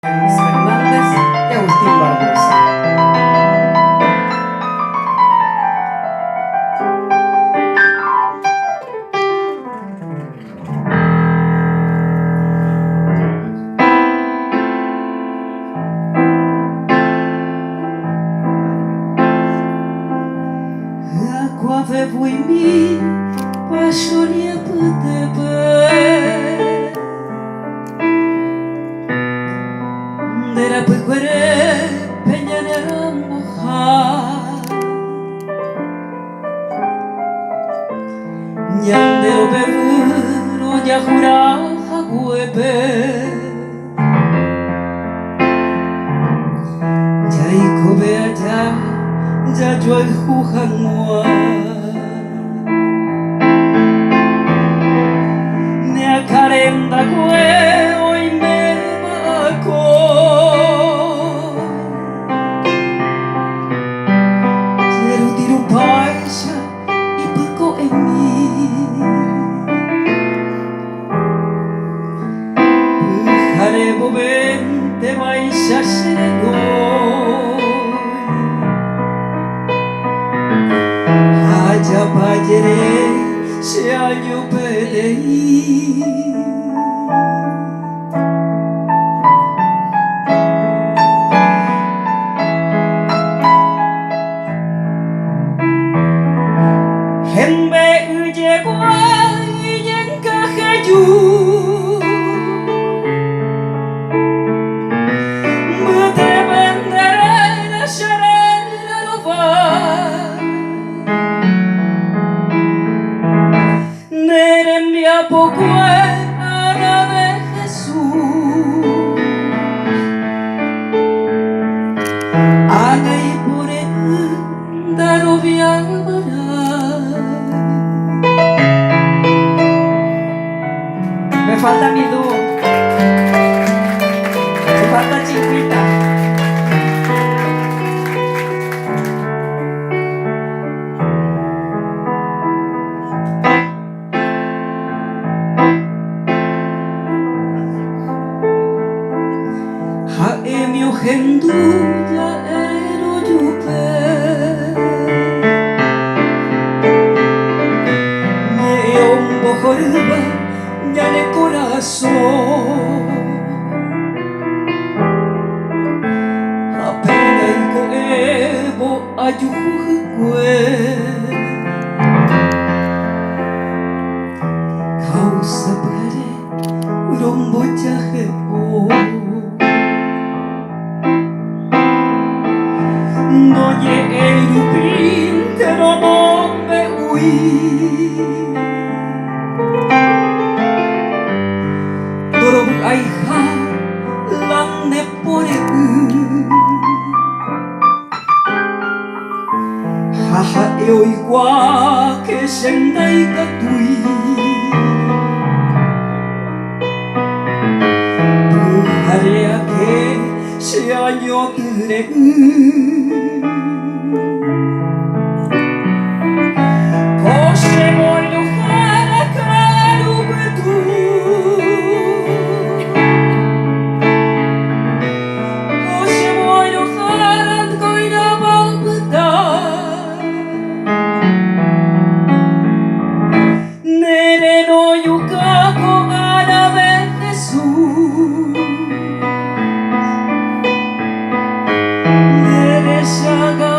Luis Fernández y Agustín Barbosa. Quoi avez-vous mis pas joli de la pecuere peñanera mojar ñandero beburo ya juraja huepe ya ikobe allá ya yo el jujan mua ne akarenda kue hoy me bako quiero tiro paisa y pico en mí pujare bobente baisa sereno ya payere se año peleí hembe llegó y encaje yo me te venderé la serena roba Nerembia poco era de Jesús Haga y por el darovia me falta mi dúo me falta chiquita Emio genduya ero yupe me ombo jorba ya de corazón apena y coebo ayujue causa pare urombo chaje no llegué lupin pero no me huí Doro aija lanne pore Haha eo igua que sendai katui Puharea que se año tere Saga